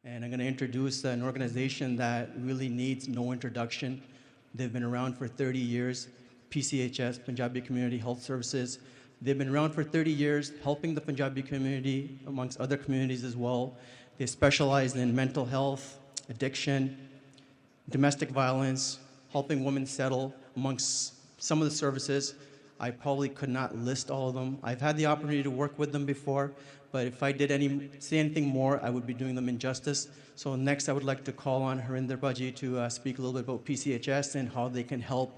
And I'm going to introduce an organization that really needs no introduction. They've been around for 30 years, PCHS, Punjabi Community Health Services. They've been around for 30 years, helping the Punjabi community amongst other communities as well. They specialize in mental health, addiction, domestic violence, helping women settle, amongst some of the services. I probably could not list all of them. I've had the opportunity to work with them before, but if I did say anything more, I would be doing them injustice. So next, I would like to call on Harinder to speak a little bit about PCHS and how they can help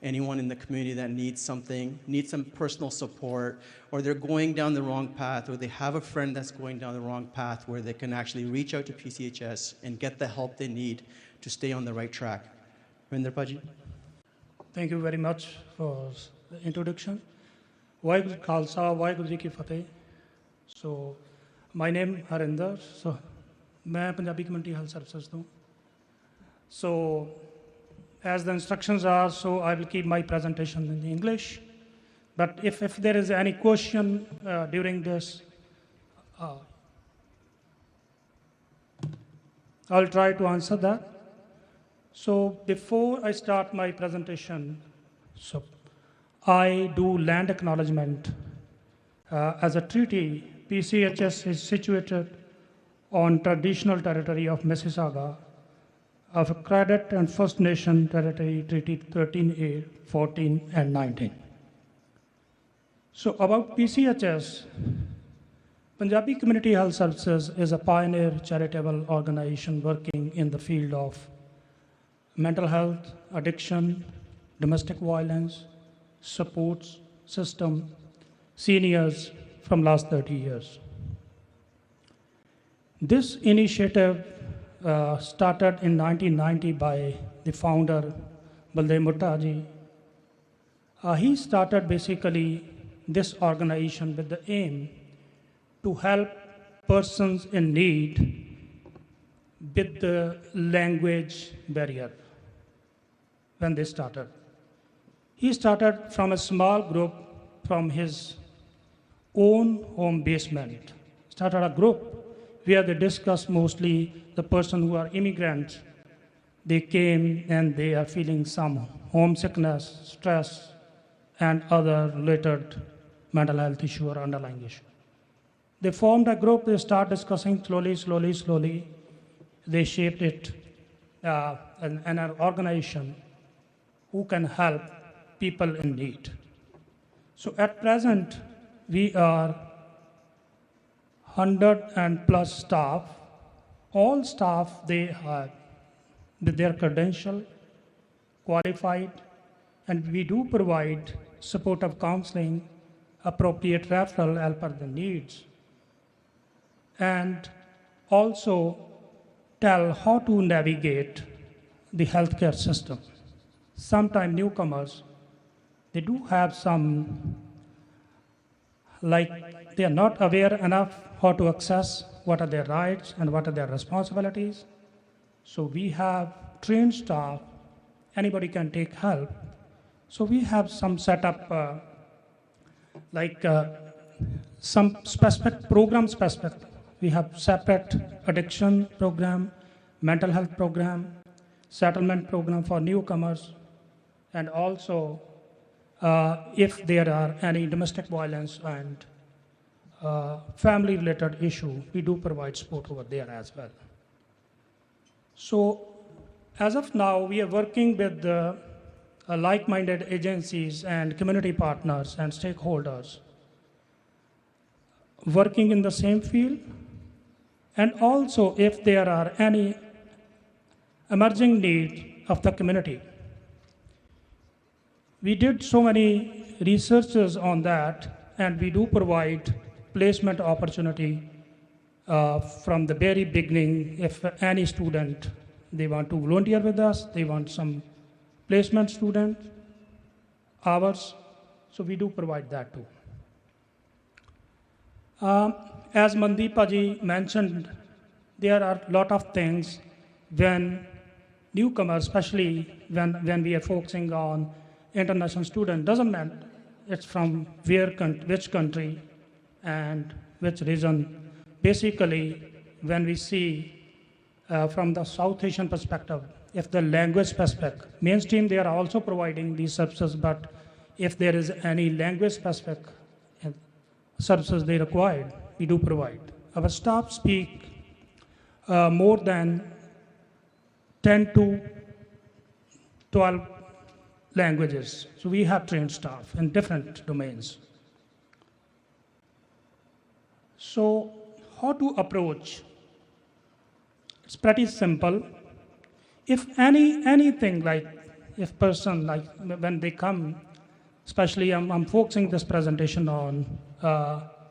anyone in the community that needs something, needs some personal support, or they're going down the wrong path, or they have a friend that's going down the wrong path, where they can actually reach out to PCHS and get the help they need to stay on the right track. Harinder Paji. Thank you very much for the introduction. Waheguru Khalsa, Waheguru Ji Ki Fateh. So, my name is Harinder. So, I'm Punjabi Community Health Services. So, as the instructions are, so I will keep my presentation in English. But if there is any question during this, I'll try to answer that. So before I start my presentation, so I do land acknowledgement. As a treaty, PCHS is situated on traditional territory of Mississauga, of a Credit and First Nation Territory Treaty 13A, 14, and 19. So about PCHS, Punjabi Community Health Services is a pioneer charitable organization working in the field of mental health, addiction, domestic violence, supports system, seniors from last 30 years. This initiative started in 1990 by the founder, Baldev Muttaji. He started basically this organization with the aim to help persons in need with the language barrier when they started. He started from a small group from his own home basement, started a group where they discuss mostly the person who are immigrants. They came and they are feeling some homesickness, stress, and other related mental health issue or underlying issue. They formed a group, they start discussing slowly. They shaped it an organization who can help people in need. So at present, we are 100 and plus staff. All staff, they have their credential, qualified, and we do provide supportive counseling, appropriate referral as per the needs, and also tell how to navigate the healthcare system. Sometimes newcomers, they do have some, like they are not aware enough how to access what are their rights and what are their responsibilities. So we have trained staff, anybody can take help. So we have some setup, some specific program specific. We have separate addiction program, mental health program, settlement program for newcomers, and also if there are any domestic violence and family-related issue, we do provide support over there as well. So as of now, we are working with like-minded agencies and community partners and stakeholders working in the same field. And also, if there are any emerging needs of the community. We did so many researches on that, and we do provide placement opportunity from the very beginning. If any student, they want to volunteer with us, they want some placement student hours, so we do provide that too. As Mandeep Paji mentioned, there are a lot of things when newcomers, especially when we are focusing on international student, doesn't matter it's from which country and which region. Basically, when we see from the South Asian perspective, if the language perspective, mainstream they are also providing these services, but if there is any language specific services they required, we do provide. Our staff speak more than 10 to 12 languages. So we have trained staff in different domains. So how to approach? It's pretty simple. If anything like, if person like when they come, especially I'm focusing this presentation on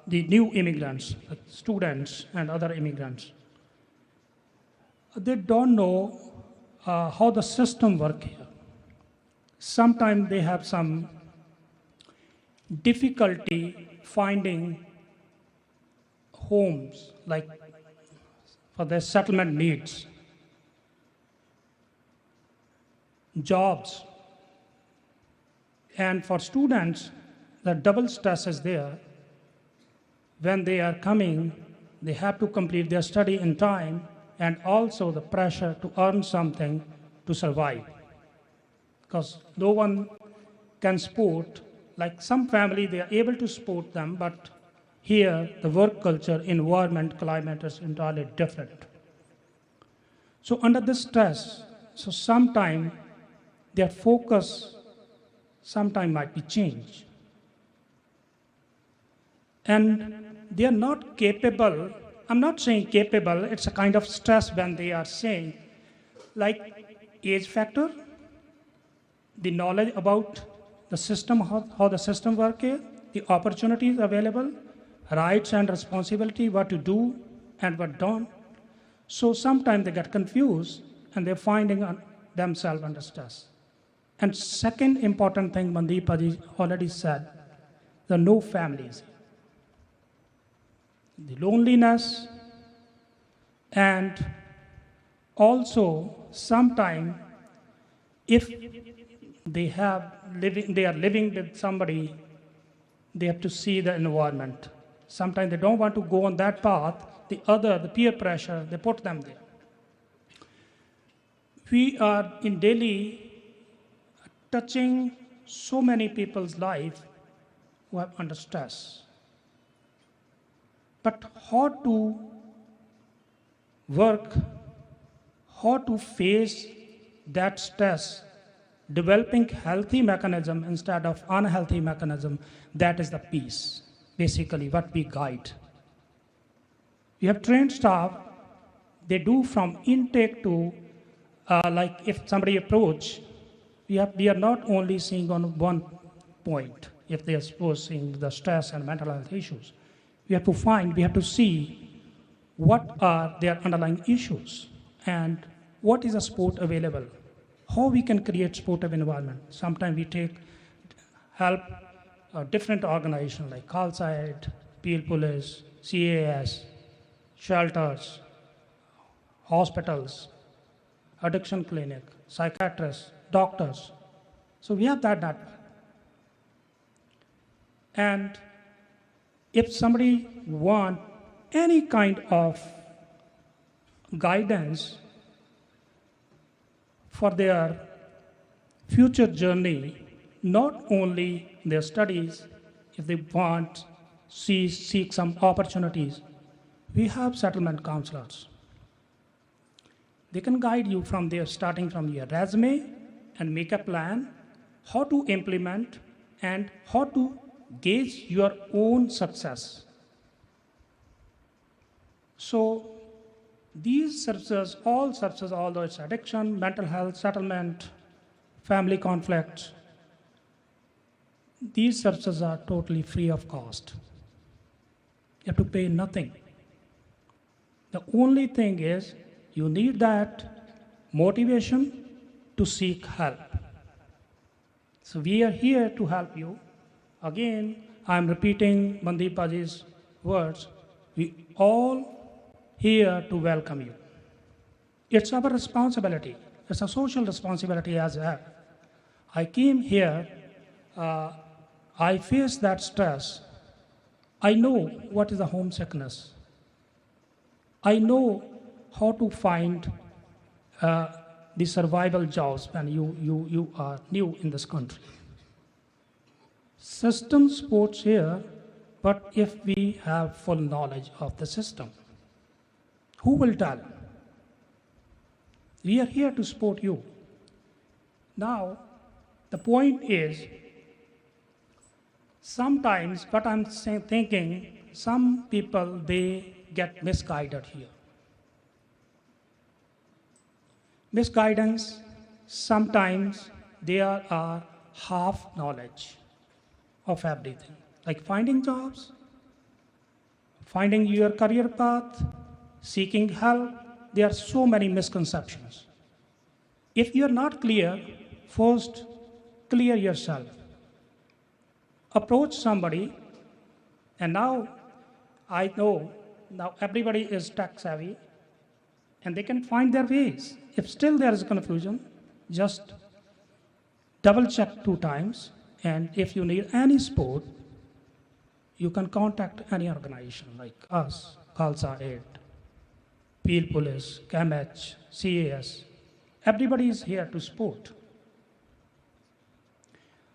the new immigrants, like students and other immigrants. They don't know how the system works here. Sometimes they have some difficulty finding homes, like for their settlement needs, jobs. And for students, the double stress is there. When they are coming, they have to complete their study in time, and also the pressure to earn something to survive. Because no one can support, like some family, they are able to support them, but here the work culture, environment, climate is entirely different. So under this stress, so sometime their focus sometime might be changed. And they are not capable, I'm not saying capable, it's a kind of stress when they are saying, like age factor, the knowledge about the system, how the system works here, the opportunities available, rights and responsibility, what to do and what don't. So sometimes they get confused and they're finding themselves under stress. And second important thing Mandeep Haji already said, there are no families. The loneliness, and also sometimes if they are living with somebody, they have to see the environment. Sometimes they don't want to go on that path, the peer pressure, they put them there. We are in Delhi touching so many people's life who are under stress. But how to work, how to face that stress, developing healthy mechanism instead of unhealthy mechanism, that is the piece, basically what we guide. We have trained staff, they do from intake to, like if somebody approach, we are not only seeing on one point, if they are seeing the stress and mental health issues. We have to see what are their underlying issues and what is a support available, how we can create supportive environment. Sometimes we take help different organizations like Khalsa, Peel Police, CAS, shelters, hospitals, addiction clinic, psychiatrists, doctors. So we have that network. And if somebody wants any kind of guidance for their future journey, not only their studies, if they want seek some opportunities, we have settlement counselors. They can guide you from there, starting from your resume and make a plan, how to implement and how to gauge your own success. So these services, although it's addiction, mental health, settlement, family conflicts, these services are totally free of cost. You have to pay nothing. The only thing is you need that motivation to seek help. So we are here to help you. Again, I'm repeating Mandeep Haji's words. We all here to welcome you. It's our responsibility. It's a social responsibility as well. I came here, I faced that stress. I know what is the homesickness. I know how to find the survival jobs when you are new in this country. System supports here, but if we have full knowledge of the system, who will tell? We are here to support you. Now, the point is, sometimes what I'm thinking, some people, they get misguided here. Misguidance, sometimes there are half knowledge of everything, like finding jobs, finding your career path, seeking help. There are so many misconceptions. If you're not clear, first clear yourself. Approach somebody, and now I know now everybody is tech savvy and they can find their ways. If still there is confusion, just double check 2 times, and if you need any support, you can contact any organization like us, Khalsa Aid, Peel Police, CAMH, CAS. Everybody is here to support.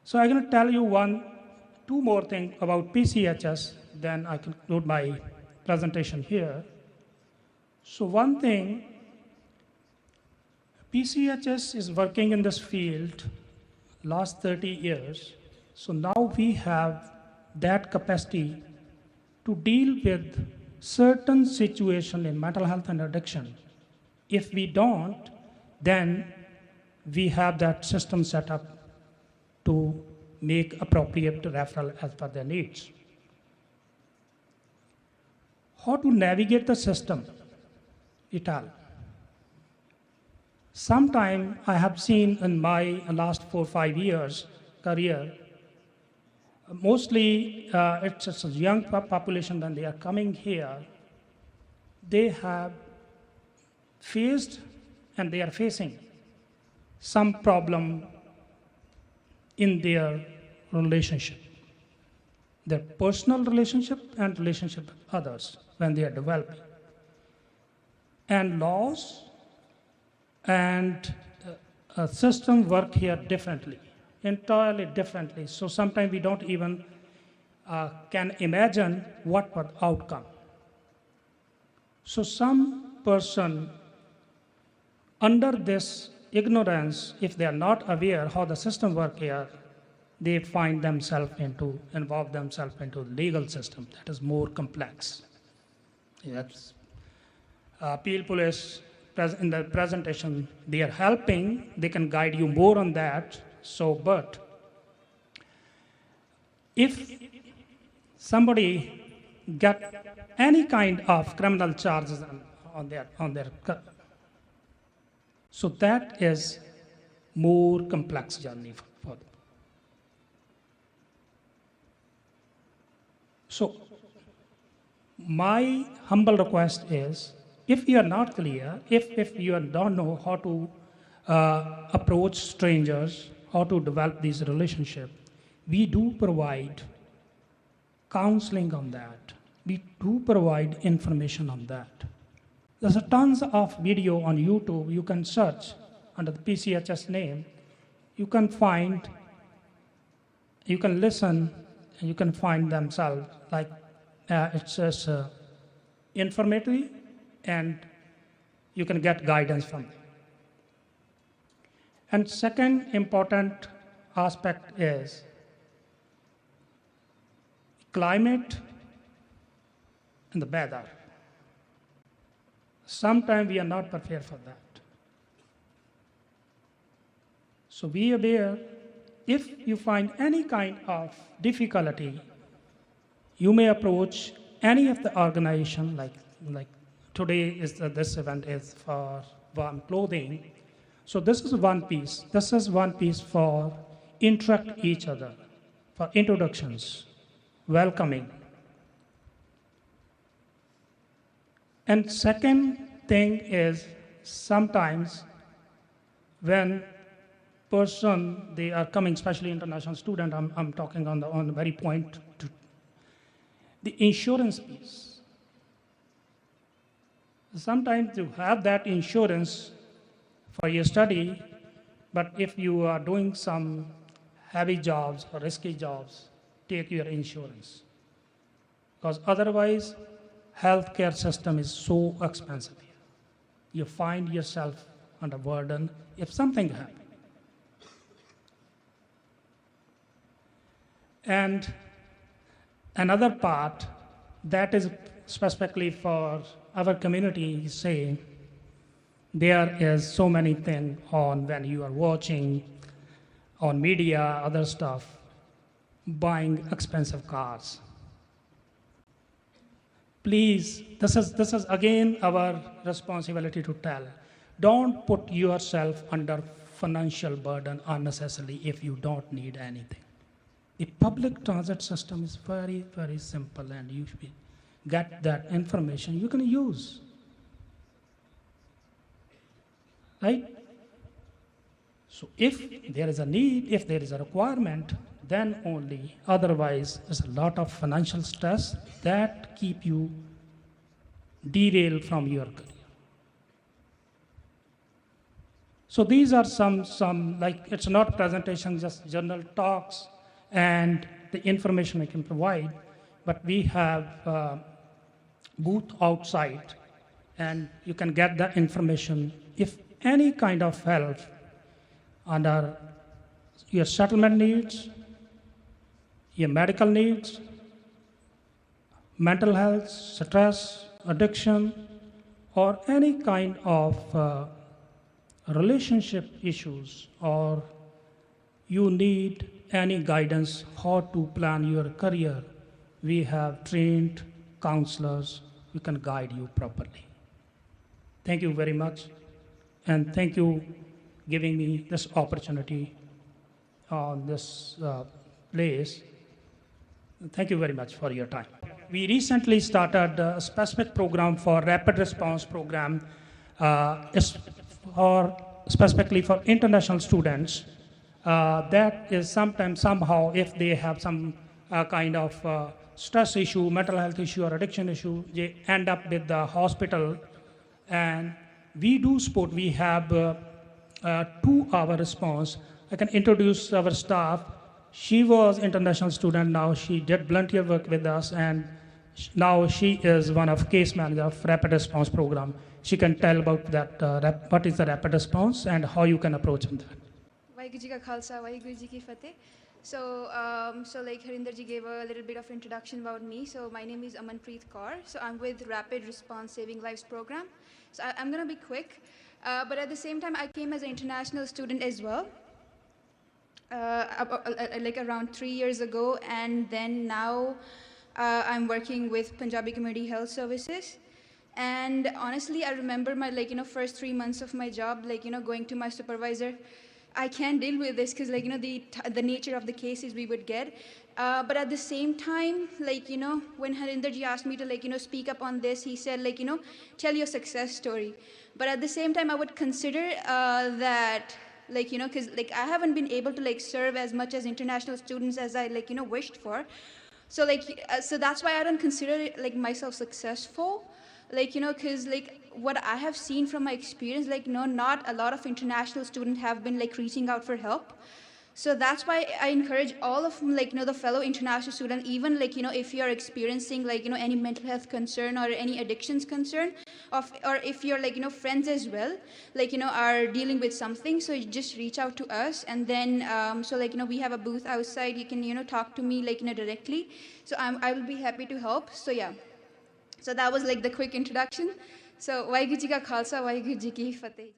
So I'm going to tell you 2 more things about PCHS, then I conclude my presentation here. So one thing, PCHS is working in this field last 30 years. So now we have that capacity to deal with certain situation in mental health and addiction. If we don't, then we have that system set up to make appropriate referral as per their needs. How to navigate the system? Ital. Sometime I have seen in my last 4 or 5 years career, mostly it's just a young population when they are coming here, they have faced and they are facing some problem in their relationship, their personal relationship and relationship with others when they are developing. And laws and system work here differently, entirely differently. So sometimes we don't even can imagine what was the outcome. So some person under this ignorance, if they are not aware how the system works here, they find themselves involve themselves into the legal system that is more complex. Yes. Peel Police, in the presentation, they are helping, they can guide you more on that. So, but if somebody get any kind of criminal charges on their so that is more complex journey for them. So my humble request is, if you are not clear, if you don't know how to approach strangers, how to develop these relationships, we do provide counseling on that. We do provide information on that. There's a tons of video on YouTube. You can search under the PCHS name. You can find, you can listen, and you can find themselves. Like it's just informative, and you can get guidance from them. And second important aspect is climate and the weather. Sometimes we are not prepared for that. So be aware, if you find any kind of difficulty, you may approach any of the organization, like today this event is for warm clothing. So this is one piece. This is one piece for interact each other, for introductions, welcoming. And second thing is, sometimes when person, they are coming, especially international student, I'm talking on the very point, to the insurance piece. Sometimes you have that insurance for your study, but if you are doing some heavy jobs or risky jobs, take your insurance. Because otherwise, healthcare system is so expensive. You find yourself under burden if something happens. And another part that is specifically for our community, say, there is so many things on when you are watching on media, other stuff, buying expensive cars. Please, this is again our responsibility to tell. Don't put yourself under financial burden unnecessarily if you don't need anything. The public transit system is very, very simple, and you should get that information you can use. Right? So if there is a need, if there is a requirement, then only. Otherwise, there's a lot of financial stress that keep you derailed from your career. So these are some like, it's not presentation, just general talks and the information I can provide, but we have booth outside, and you can get the information. If any kind of help under your settlement needs, your medical needs, mental health, stress, addiction, or any kind of relationship issues, or you need any guidance how to plan your career, we have trained counselors who can guide you properly. Thank you very much, and thank you giving me this opportunity on this place. Thank you very much for your time. We recently started a specific program for rapid response program, specifically for international students. That is sometimes, somehow, if they have some kind of stress issue, mental health issue, or addiction issue, they end up with the hospital. And we do support. We have 2-hour response. I can introduce our staff. She was international student. Now she did volunteer work with us, and now she is one of case manager of rapid response program. She can tell about that, what is the rapid response and how you can approach that. Waheguru Ji ka Khalsa, Waheguru Ji ki Fateh. So like Harinder Ji gave a little bit of introduction about me. So my name is Amanpreet Kaur. So I'm with Rapid Response Saving Lives program. So I'm going to be quick. But at the same time, I came as an international student as well, like around 3 years ago. And then now I'm working with Punjabi Community Health Services. And honestly, I remember my first 3 months of my job, going to my supervisor. I can't deal with this because the nature of the cases we would get. But at the same time, when Harinder Ji asked me to speak up on this, he said tell your success story. But at the same time, I would consider that because I haven't been able to serve as much as international students as I wished for. So so that's why I don't consider myself successful. Because what I have seen from my experience, not a lot of international students have been reaching out for help. So that's why I encourage all of the fellow international students, even if you're experiencing any mental health concern or any addictions concern, or if your friends as well are dealing with something, so you just reach out to us. And then we have a booth outside. You can talk to me directly. So I will be happy to help. So yeah. So that was the quick introduction. So Waheguru Ji ka Khalsa, Waheguru Ji ki Fateh.